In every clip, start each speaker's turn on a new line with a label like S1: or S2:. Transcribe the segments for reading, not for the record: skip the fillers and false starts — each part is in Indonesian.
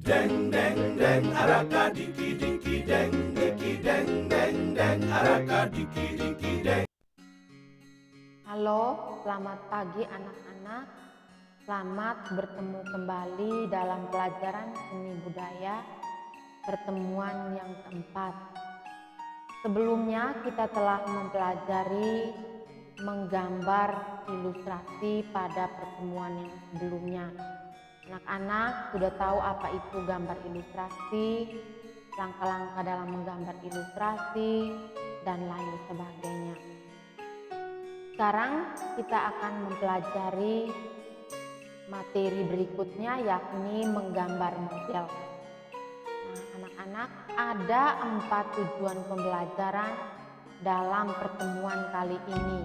S1: Deng deng deng araka diki diki deng deng araka diki diki deng.
S2: Halo, selamat pagi anak-anak. Selamat bertemu kembali dalam pelajaran seni budaya pertemuan yang keempat. Sebelumnya kita telah mempelajari menggambar ilustrasi pada pertemuan yang sebelumnya. Anak-anak sudah tahu apa itu gambar ilustrasi, langkah-langkah dalam menggambar ilustrasi, dan lain sebagainya. Sekarang kita akan mempelajari materi berikutnya, yakni menggambar model. Nah, anak-anak, ada 4 tujuan pembelajaran dalam pertemuan kali ini.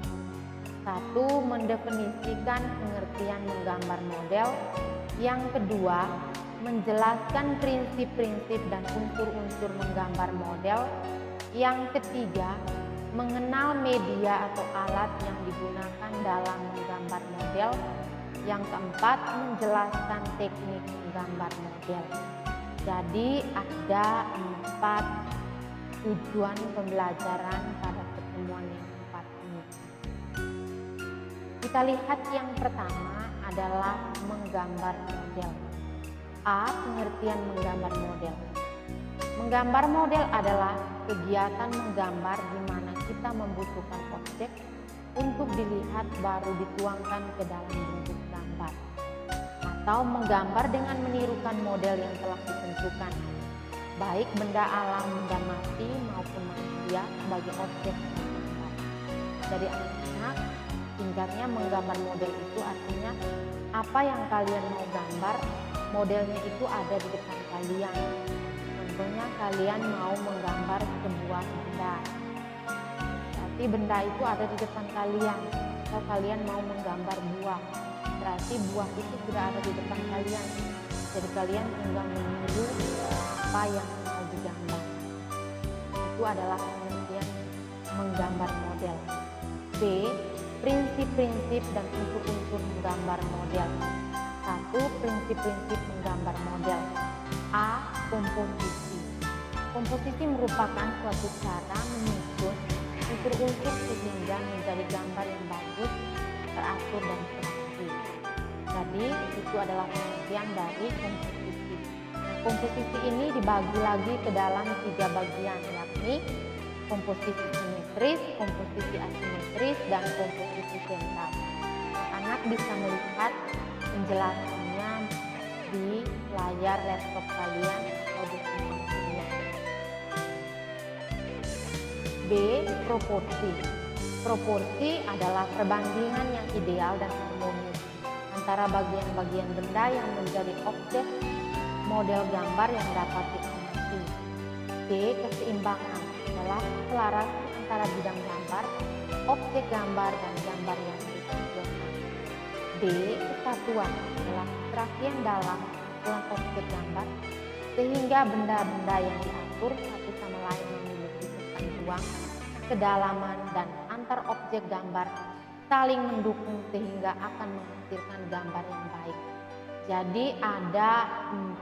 S2: 1. Mendefinisikan pengertian menggambar model. Yang kedua, menjelaskan prinsip-prinsip dan unsur-unsur menggambar model. Yang ketiga, mengenal media atau alat yang digunakan dalam menggambar model. Yang keempat, menjelaskan teknik menggambar model. Jadi ada 4 tujuan pembelajaran pada pertemuan yang keempat ini. Kita lihat yang pertama adalah menggambar model. A. Pengertian menggambar model. Menggambar model adalah kegiatan menggambar di mana kita membutuhkan objek untuk dilihat baru dituangkan ke dalam bentuk gambar, atau menggambar dengan menirukan model yang telah ditentukan, baik benda alam, benda mati maupun manusia sebagai objek menggambar. Jadi anak-anak, singkatnya menggambar model itu artinya apa yang kalian mau gambar, modelnya itu ada di depan kalian. Contohnya kalian mau menggambar sebuah benda, berarti benda itu ada di depan kalian. Atau kalian mau menggambar buah, berarti buah itu sudah ada di depan kalian. Jadi kalian tinggal meniru apa yang mau digambar. Itu adalah pengertian menggambar model. B. Prinsip-prinsip dan unsur-unsur menggambar model. 1. Prinsip-prinsip menggambar model. A. Komposisi. Komposisi merupakan suatu cara menyusun unsur-unsur sehingga menjadi gambar yang bagus, teratur dan rapi. Jadi itu adalah pengertian dari komposisi. Nah, komposisi ini dibagi lagi ke dalam 3 bagian, yakni komposisi simetris, komposisi asimetris, dan komposisi sentral. Anak bisa melihat penjelasannya di layar laptop kalian atau di handphone kalian. B. Proporsi. Proporsi adalah perbandingan yang ideal dan harmonis antara bagian-bagian benda yang menjadi objek model gambar yang dapat diamati. C. Keseimbangan adalah keselarasan antara bidang gambar, objek gambar, dan gambar yang ditampilkan. D. Kesatuan adalah keserapian dalam dalam objek gambar sehingga benda-benda yang diatur satu sama lain memiliki kesan ruang, kedalaman, dan antar objek gambar saling mendukung sehingga akan menghasilkan gambar yang baik. Jadi ada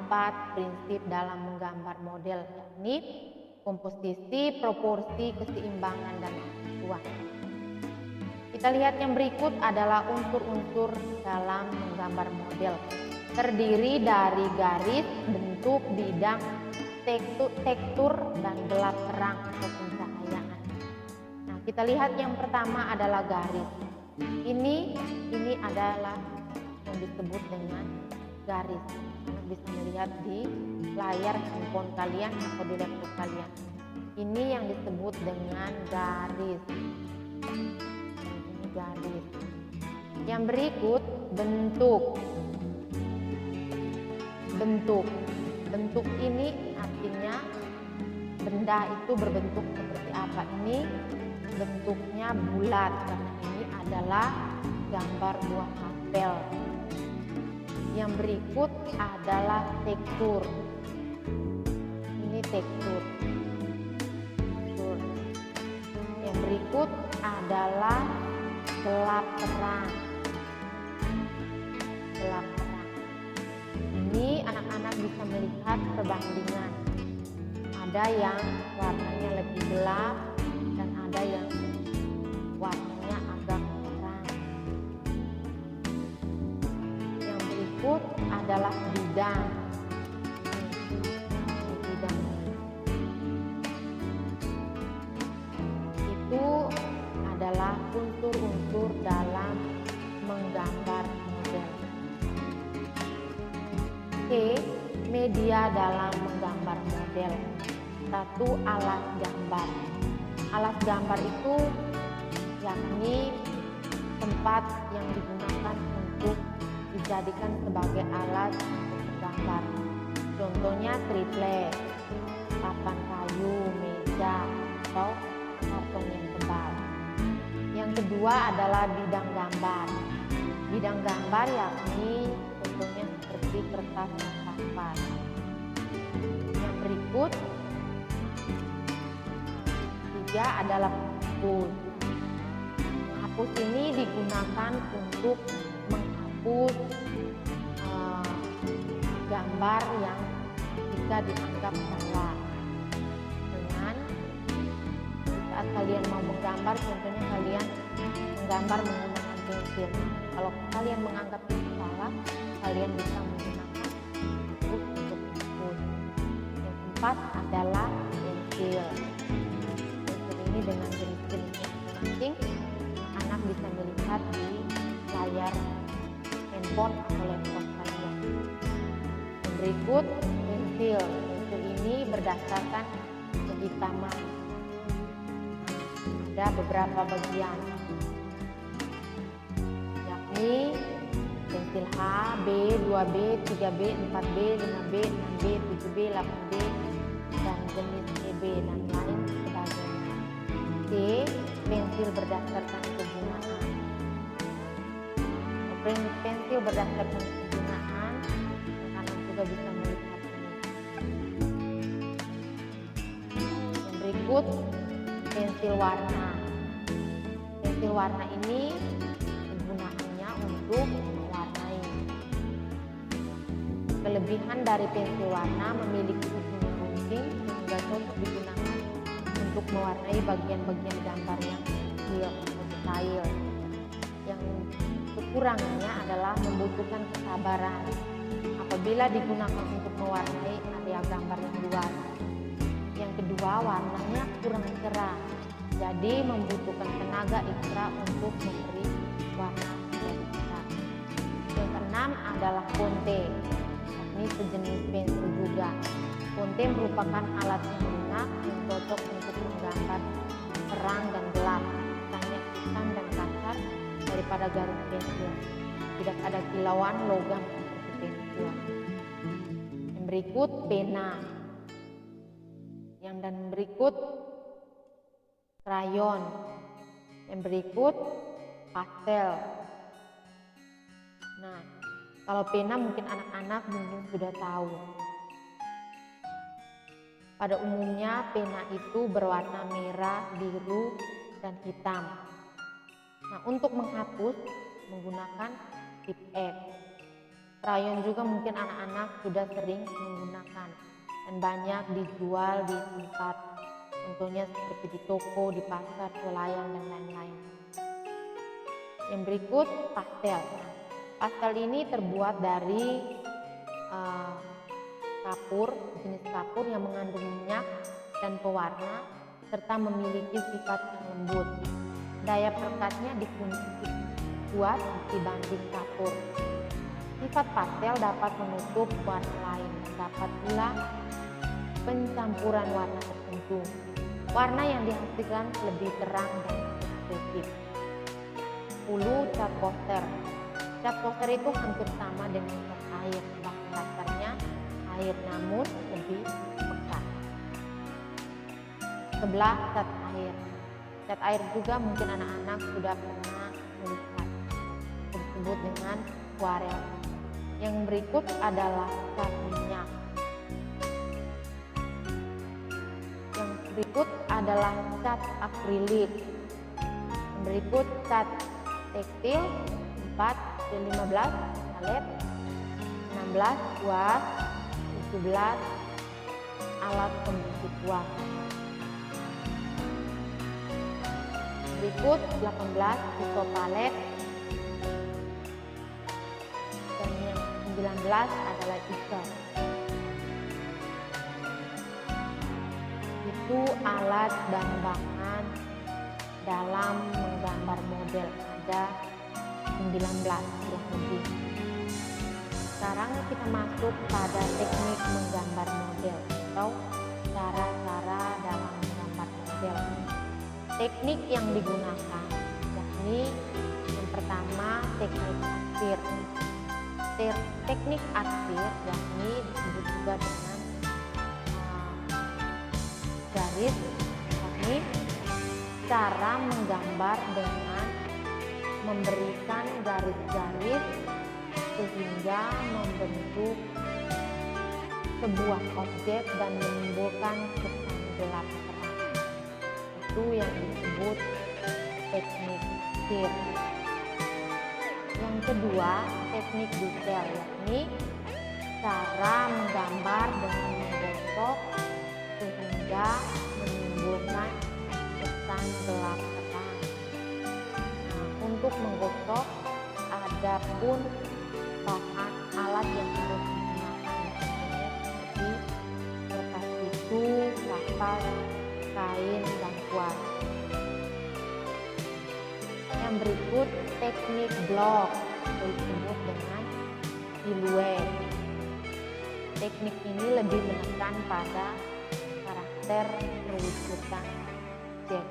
S2: 4 prinsip dalam menggambar model, yakni komposisi, proporsi, keseimbangan, dan kesatuan. Kita lihat yang berikut adalah unsur-unsur dalam menggambar model. Terdiri dari garis, bentuk, bidang, tekstur, dan gelap terang atau pencahayaan. Nah, kita lihat yang pertama adalah garis. Ini adalah yang disebut dengan garis. Anda bisa melihat di layar handphone kalian atau di laptop kalian. Ini yang disebut dengan garis. Ini garis. Yang berikut bentuk. Bentuk ini artinya benda itu berbentuk seperti apa. Ini bentuknya bulat karena ini adalah gambar buah apel. Yang berikut adalah tekstur. Ini tekstur. Yang berikut adalah gelap terang. Ini anak-anak anak bisa melihat perbandingan. Ada yang warnanya lebih gelap dan ada yang warnanya agak terang. Yang berikut adalah bidang. Bidang itu adalah unsur-unsur dalam menggambar model. C. Media dalam menggambar model. 1. Alat gambar. Alat gambar itu yakni tempat yang digunakan untuk dijadikan sebagai alat untuk gambar. Contohnya triplek, papan kayu, meja, atau karton yang tebal. Yang kedua adalah bidang gambar. Bidang gambar yakni contohnya seperti kertas dan kanvas. Yang berikut 3 adalah penghapus. Penghapus ini digunakan untuk menghapus gambar yang jika dianggap salah. Dengan saat kalian mau menggambar, contohnya kalian menggambar menggunakan pensil. Kalau kalian menganggap itu salah, kalian bisa menggunakan penghapus untuk menghapus. Yang keempat adalah pensil. Pensil ini dengan jenis-jenisnya masing-masing, anak bisa melihat di layar handphone atau laptop kalian. Yang berikut pensil. Pensil ini berdasarkan kehitaman. Ada beberapa bagian, yakni pensil H, B, 2B, 3B, 4B, 5B, 6B, 7B, 8B, dan jenis EB dan lain sebagainya. C. Pensil berdasarkan kegunaan. Pensil berdasarkan kegunaan, anak juga bisa melihatnya. Yang berikut pensil warna. Pensil warna ini kegunaannya untuk mewarnai. Kelebihan dari pensil warna memiliki ujung yang runcing sehingga cocok digunakan untuk mewarnai bagian-bagian gambar yang kecil atau detail. Yang kekurangannya adalah membutuhkan kesabaran apabila digunakan untuk mewarnai area gambar yang luas. Yang kedua, warnanya kurang cerah, jadi membutuhkan tenaga ekstra untuk memberi warna yang cerah. Yang keenam adalah fonte. Ini sejenis pensil juga. Fonte merupakan alat yang lunak yang cocok untuk menggambar terang dan gelap, hanya hitam dan kasar daripada garis pensil. Tidak ada kilauan logam seperti pensil. Yang berikut pena. Yang dan berikut krayon. Yang berikut pastel. Nah, kalau pena mungkin anak-anak mungkin sudah tahu. Pada umumnya pena itu berwarna merah, biru, dan hitam. Nah, untuk menghapus menggunakan tip X. Krayon juga mungkin anak-anak sudah sering menggunakan dan banyak dijual di tempat, contohnya seperti di toko, di pasar, swalayan, dan lain-lain. Yang berikut pastel. Pastel ini terbuat dari kapur, jenis kapur yang mengandung minyak dan pewarna serta memiliki sifat yang lembut. Daya perekatnya kuat dibanding kapur. Sifat pastel dapat menutup warna lain dan dapat pula pencampuran warna tertentu. Warna yang dihasilkan lebih terang dan ekspresif. 10. Cat poster. Cat poster itu hampir sama dengan cat air, bahkan dasarnya air namun lebih pekat. 11. Cat air. Cat air juga mungkin anak-anak sudah pernah melihat, disebut dengan akuarel. Yang berikut adalah cat minyak. Yang berikut adalah cat akrilik. Yang berikut cat tekstil. 4 dan 15 palet. 16 kuas. 17 alat pembersih kuah. Berikut 18 pisau palet. Dan yang 19 adalah ikat. Itu alat dan bahan dalam menggambar model, ada 19 kurang lebih. Sekarang kita masuk pada teknik menggambar model atau cara-cara dalam menggambar model. Teknik yang digunakan yakni yang pertama teknik aksir. Teknik aksir yakni disebut juga dengan garis, yakni cara menggambar dengan memberikan garis-garis sehingga membentuk sebuah objek dan menimbulkan kesan gelap terang. Itu yang disebut teknik aksir. Yang kedua, teknik detail, yakni cara menggambar dengan menggosok sehingga menimbulkan kesan gelap terang. Untuk menggosok ada pun bahan alat yang harus digunakan, seperti kertas tisu, kapas, kain, dan kuas. Yang berikut teknik blok atau disebut dengan siluet. Teknik ini lebih menekan pada karakter perwujudan objek.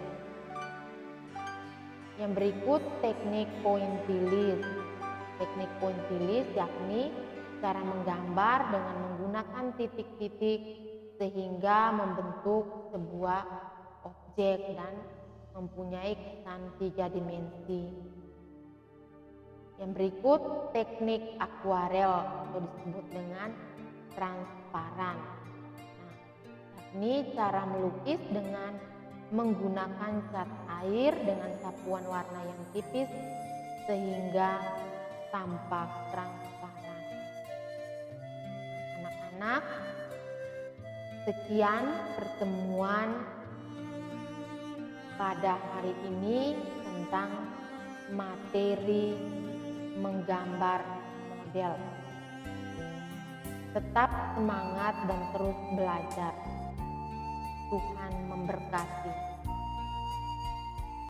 S2: Yang berikut teknik pointillis. Teknik pointillis yakni cara menggambar dengan menggunakan titik-titik sehingga membentuk sebuah objek dan mempunyai kesan 3 dimensi. Yang berikut teknik akuarel atau disebut dengan transparan. Yakni cara melukis dengan menggunakan cat air dengan sapuan warna yang tipis sehingga tampak transparan. Anak-anak, sekian pertemuan pada hari ini tentang materi menggambar model. Tetap semangat dan terus belajar. Tuhan memberkati.